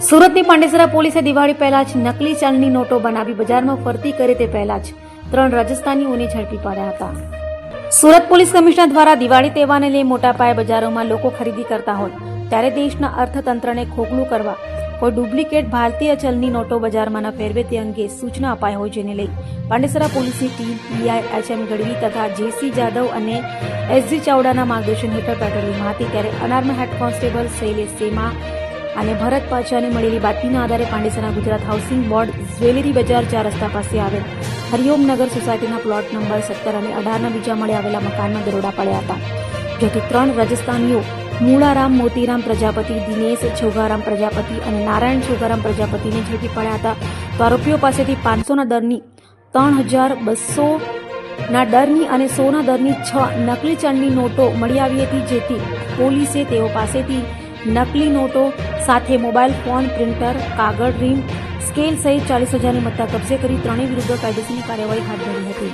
સુરતની પાંડેસરા પોલીસે દિવાળી પહેલા જ નકલી ચલણી નોટો બનાવી બજારમાં ફરતી કરે તે પહેલા જ 3 રાજસ્થાનીઓને ઝડપી પાડ્યા હતા. સુરત પોલીસ કમિશનર દ્વારા દિવાળી તહેવારને લઈ મોટા પાયે બજારોમાં લોકો ખરીદી કરતા હોય ત્યારે દેશના અર્થતંત્રને ખોખલું કરવા કોઈ ડુપ્લિકેટ ભારતીય ચલણી નોટો બજારમાં ન ફેરવે તે અંગે સૂચના અપાઈ હોય, જેને લઈ પાંડેસરા પોલીસની ટીમ પીઆઈ એચએમ ગઢવી તથા જેસી જાદવ અને એસજી ચાવડાના માર્ગદર્શન હેઠળ પેટ્રોલિંગમાં હતી. ત્યારે અનાર્મ હેડ કોન્સ્ટેબલ શૈલેષ સેમા અને ભરત પાચાને મળેલી બાતમીના આધારે Pandesara Gujarat housing board jewellery બજાર 4 રસ્તા પાસે આવેલ હરિઓમ નગર સોસાયટીના પ્લોટ નંબર 17 અને 18ના બીજા મળે આવેલા મકાનમાં દરોડા પાડ્યા હતા, જેથી 3 રાજસ્થાનીઓ મૂળારામ મોતીરામ પ્રજાપતિ, દિનેશ છોગારામ પ્રજાપતિ અને નારાયણ છોગારામ પ્રજાપતિને ઝડપી પાડ્યા હતા. તો આરોપીઓ પાસેથી 500ના દરની 3200ના દરની અને 100ના દરની 6 નકલી ચલણી નોટો મળી આવી હતી, જેથી પોલીસે તેઓ પાસેથી નકલી નોટો સાથે મોબાઈલ ફોન, પ્રિન્ટર, કાગળ, રીમ, સ્કેલ સહિત 40,000ની મત્તા કબજે કરી ત્રણેય વિરુદ્ધ કાયદેસરની કાર્યવાહી હાથ ધરી હતી.